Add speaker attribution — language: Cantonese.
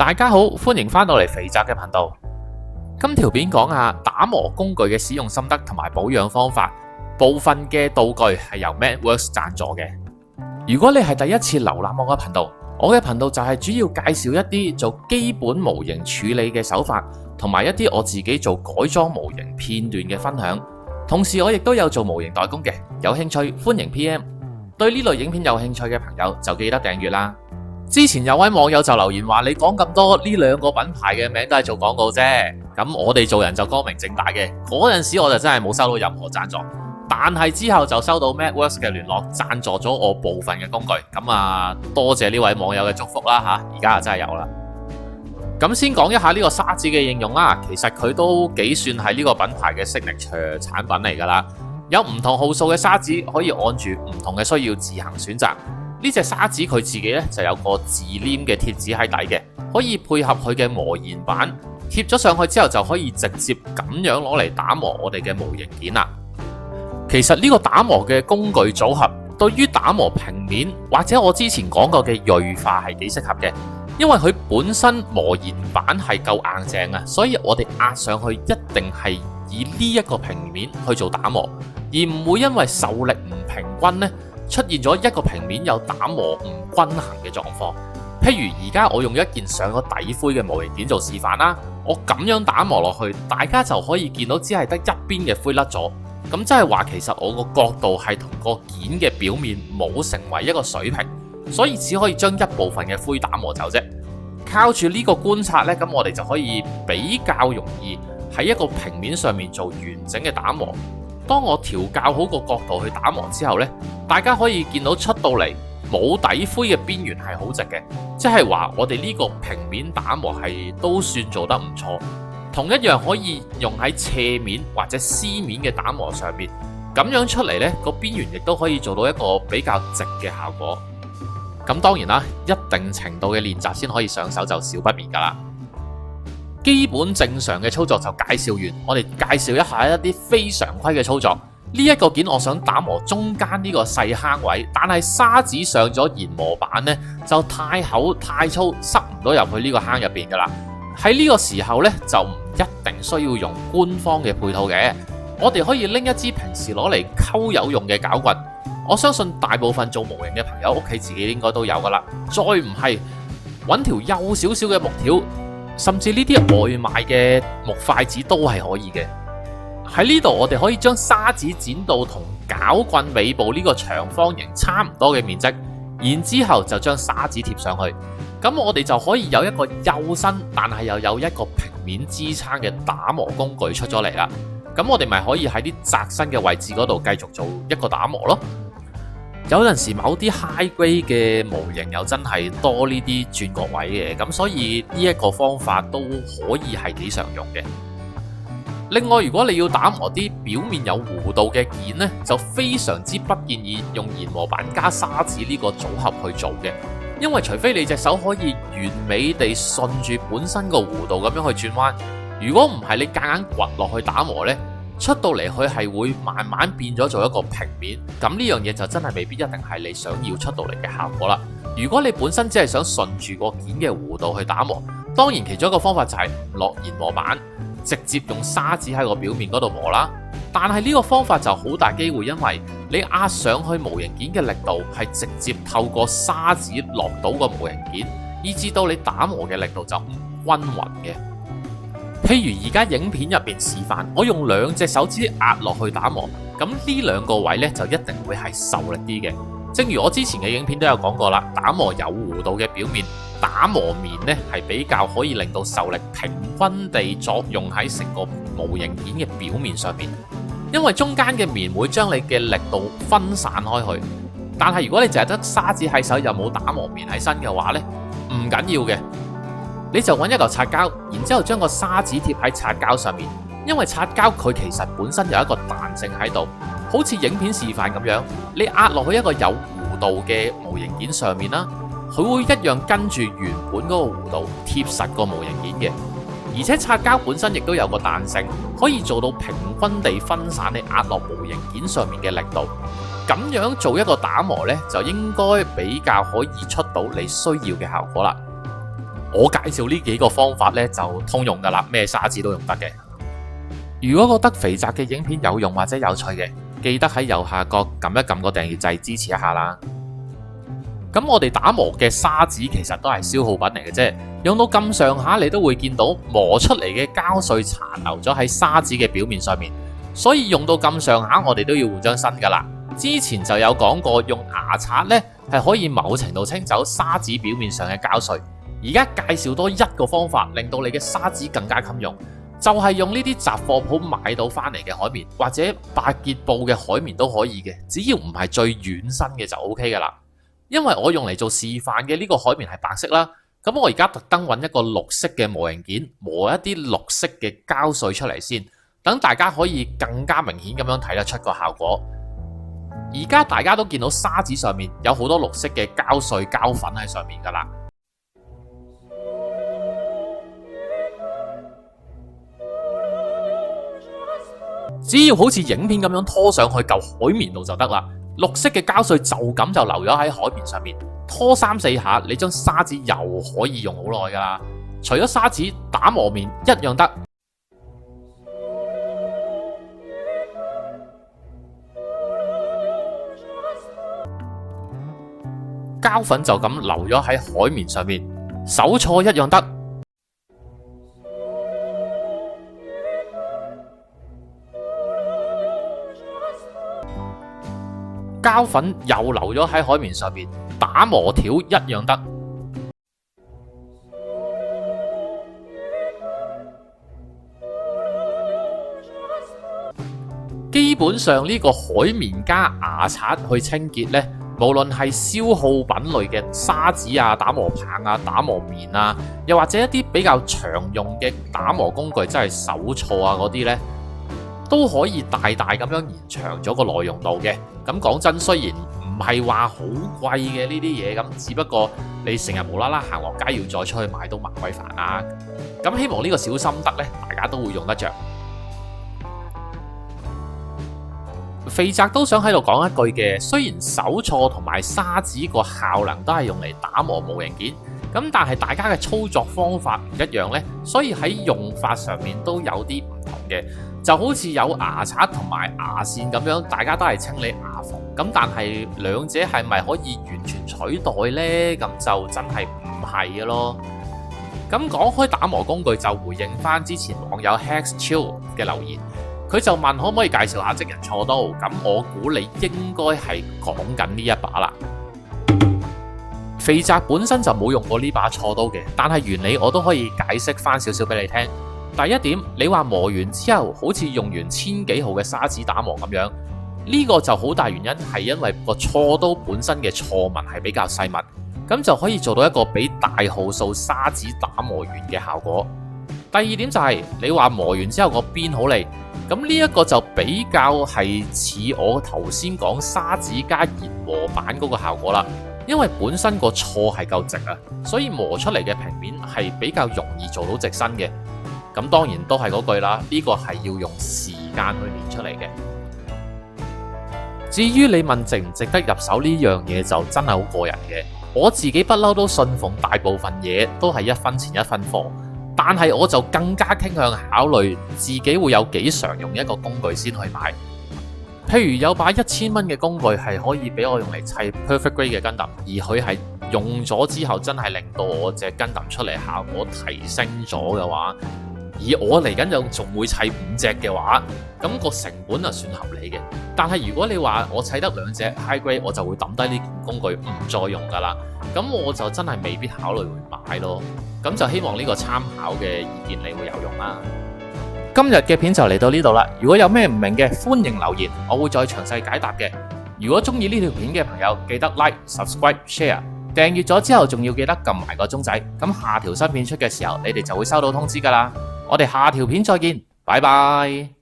Speaker 1: 大家好，歡迎翻到嚟肥宅嘅頻道。今條片講下打磨工具嘅使用心得同埋保養方法。部分嘅道具係由 MathWorks 贊助嘅。如果你係第一次瀏覽我嘅頻道，我嘅頻道就係主要介紹一啲做基本模型處理嘅手法，同埋一啲我自己做改裝模型片段嘅分享。同時我亦都有做模型代工嘅，有興趣歡迎 PM。對呢類影片有興趣嘅朋友就記得訂閱啦。之前有位網友就留言話，你講咁多呢兩個品牌嘅名都係做廣告啫。咁我哋做人就光明正大嘅。嗰陣時我就真係冇收到任何贊助，但係之後就收到 MathWorks 嘅聯絡，贊助咗我部分嘅工具。咁多謝呢位網友嘅祝福啦吓，而家就真係有啦。咁先講一下呢個砂紙嘅應用啦，其實佢都幾算係呢個品牌嘅 signature 產品嚟噶啦。有唔同號數嘅砂紙可以按住唔同嘅需要自行選擇。呢隻砂紙佢自己咧就有個自黏嘅貼紙喺底嘅，可以配合佢嘅磨研板貼咗上去之後，就可以直接咁樣攞嚟打磨我哋嘅模型件啦。其實呢個打磨嘅工具組合對於打磨平面或者我之前講過嘅銳化係幾適合嘅，因為佢本身磨研板係夠硬淨啊，所以我哋壓上去一定係以呢一個平面去做打磨，而唔會因為受力唔平均呢出現咗一個平面有打磨唔均衡嘅狀況。譬如而家我用一件上咗底灰嘅模型件做示範啦，我咁樣打磨落去，大家就可以見到只係得一邊嘅灰甩咗，咁即係話其實我個角度係同個件嘅表面冇成為一個水平，所以只可以將一部分嘅灰打磨走啫。靠住呢個觀察呢，咁我哋就可以比較容易喺一個平面上面做完整嘅打磨。當我調校好個角度去打磨之後呢，大家可以見到出到嚟冇底灰嘅邊緣係好直嘅，即係話我哋呢個平面打磨係都算做得唔錯。同一樣可以用喺斜面或者絲面嘅打磨上面，咁樣出嚟呢個邊緣亦都可以做到一個比較直嘅效果。咁當然啦，一定程度嘅練習先可以上手就少不免噶啦。基本正常嘅操作就介紹完，我哋介紹一下一啲非常規嘅操作。呢一個件我想打磨中間呢個細坑位，但係砂紙上咗研磨板呢，就太厚太粗，塞唔到入去呢個坑入邊噶啦。喺呢個時候呢，就唔一定需要用官方嘅配套嘅，我哋可以拎一支平時攞嚟溝油用嘅攪棍。我相信大部分做模型嘅朋友屋企自己應該都有噶啦。再唔係揾條幼少少嘅木條，甚至呢啲外賣嘅木筷子都係可以嘅。喺呢度我哋可以將砂紙剪到同攪棍尾部呢個長方形差唔多嘅面積，然之後就將砂紙貼上去，咁我哋就可以有一個幼身但係又有一個平面支撐嘅打磨工具出咗嚟啦。咁我哋咪可以喺啲窄身嘅位置嗰度繼續做一個打磨咯。有陣時某啲 high grade 嘅模型又真係多呢啲轉角位嘅，咁所以呢一個方法都可以係幾常用嘅。另外，如果你要打磨啲表面有弧度嘅件呢，就非常之不建議用研磨板加砂紙呢個組合去做嘅，因為除非你隻手可以完美地順住本身個弧度咁樣去轉彎，如果唔係你夾硬掘落去打磨呢，出到嚟佢係會慢慢變咗做一個平面，咁呢樣嘢就真係未必一定係你想要出到嚟嘅效果啦。如果你本身只係想順住個件嘅弧度去打磨，當然其中一個方法就係唔落研磨板，直接用砂紙喺個表面嗰度磨啦。但係呢個方法就好大機會，因為你壓上去模型件嘅力度係直接透過砂紙落到個模型件，以至到你打磨嘅力度就唔均勻嘅。譬如而家影片入邊示範，我用兩隻手指壓落去打磨，咁呢兩個位呢就一定會係受力啲嘅。正如我之前嘅影片都有講過啦，打磨有弧度嘅表面，打磨面呢係比較可以令到受力平均地作用喺成個模型件嘅表面上面，因為中間嘅面會將你嘅力度分散開去。但係如果你淨係得砂紙喺手又冇打磨面喺身嘅話呢，唔緊要嘅。你就揾一嚿擦膠，然之後將個砂紙貼喺擦膠上面，因為擦膠佢其實本身有一個彈性喺度，好似影片示範咁樣，你壓落去一個有弧度嘅模型件上面啦，佢會一樣跟住原本嗰個弧度貼實個模型件嘅，而且擦膠本身亦都有個彈性，可以做到平均地分散你壓落模型件上面嘅力度。咁樣做一個打磨呢，就應該比較可以出到你需要嘅效果啦。我介紹呢幾個方法呢，就通用噶啦，咩沙子都用得嘅。如果覺得肥宅嘅影片有用或者有趣嘅，記得喺右下角撳一撳個訂閱掣支持一下啦。咁我哋打磨嘅沙子其實都係消耗品嚟嘅啫，用到咁上下你都會見到磨出嚟嘅膠碎殘留咗喺沙子嘅表面上面，所以用到咁上下我哋都要換張新噶啦。之前就有講過用牙刷呢係可以某程度清走沙子表面上嘅膠碎，而家介紹多一個方法令到你嘅沙子更加襟用，就係用呢啲雜貨鋪買到翻嚟嘅海綿或者百潔布嘅海綿都可以嘅，只要唔係最軟身嘅就 OK 噶啦。因為我用嚟做示範嘅呢個海綿係白色啦，咁我而家特登揾一個綠色嘅磨形件，磨一啲綠色嘅膠碎出嚟先，等大家可以更加明顯咁樣睇得出個效果。而家大家都見到沙子上面有好多綠色嘅膠碎膠粉喺上面噶啦，只要好似影片咁樣拖上去嚿海綿度就得啦。綠色嘅膠碎就咁就留咗喺海綿上面，拖3-4下，你張沙子又可以用好耐噶啦。除咗沙子，打磨面一樣得。膠粉就咁留咗喺海綿上面，手搓一樣得。膠粉又留咗喺海綿上面，打磨條一樣得。基本上呢個海綿加牙刷去清潔呢，無論係消耗品類嘅沙子啊、打磨棒啊、打磨棉啊，又或者一啲比較常用嘅打磨工具，即係手銼啊嗰啲呢，都可以大大咁樣延長咗個耐用度嘅。咁講真，雖然唔係話好貴嘅呢啲嘢，咁只不過你成日無啦啦行落街要再出去買都麻鬼煩啊。咁希望呢個小心得呢，大家都會用得着。肥宅都想喺度講一句嘅，雖然手銼同埋沙子個效能都係用嚟打磨模型件，咁但係大家嘅操作方法唔一樣呢，所以喺用法上面都有啲唔同嘅。就好似有牙刷同埋牙線咁樣，大家都係清理牙縫，咁但係兩者係咪可以完全取代呢？咁就真係唔係嘅咯。咁講開打磨工具，就回應翻之前網友 HexChill 嘅留言，佢就問可唔可以介紹下職人銼刀，咁我估你應該係講緊呢一把啦。肥宅本身就冇用過呢把銼刀嘅，但係原理我都可以解釋翻少少俾你聽。第一點，你話磨完之後好似用完1000幾號嘅沙子打磨咁樣，呢個就好大原因係因為個銼刀本身嘅銼紋係比較細密，咁就可以做到一個比大號數沙子打磨完嘅效果。第二點就係你話磨完之後個邊好利，咁呢一個就比較係似我頭先講沙子加研磨板嗰個效果啦。因為本身個銼係夠直啊，所以磨出嚟嘅平面係比較容易做到直身嘅。咁當然都係嗰句啦，呢個係要用時間去練出嚟嘅。至於你問值唔值得入手呢樣嘢，就真係好個人嘅。我自己不嬲都信奉大部分嘢都係1分錢1分貨，但係我就更加傾向考慮自己會有幾常用一個工具先去買。譬如有把1000蚊嘅工具係可以俾我用嚟砌 Perfect Grade 嘅 Gundam，而佢係用咗之後真係令到我隻 Gundam出嚟效果提升咗嘅話，而我嚟緊又仲會砌5隻嘅話，咁個成本就算合理嘅。但係如果你話我砌得2隻 High Grade，我就會抌低呢件工具唔再用噶啦，咁我就真係未必考慮會買咯。咁就希望呢個參考嘅意見你會有用啦。今日嘅片就嚟到呢度啦，如果有咩唔明嘅，歡迎留言，我會再詳細解答嘅。如果中意呢條片嘅朋友，記得 Like、Subscribe、Share， 訂閱咗之後仲要記得撳埋個鐘仔，咁下條新片出嘅時候，你哋就會收到通知噶啦。我哋下條片再見，拜拜。